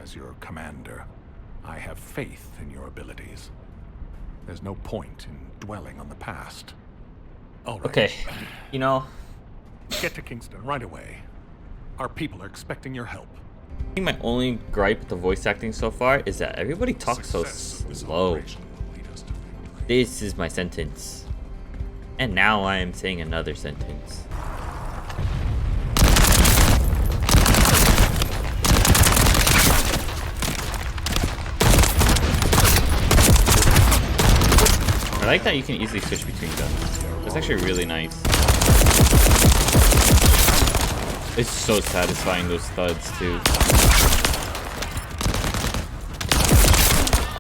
as your commander. I have faith in your abilities. There's no point in dwelling on the past. All right. Okay, you know, Get to Kingston right away. Our people are expecting your help. I think my only gripe with the voice acting so far is that everybody talks so Success of this slow. operation will lead us to victory. This is my sentence. And now I am saying another sentence. I like that you can easily switch between guns. That's actually really nice. It's so satisfying, those thuds too.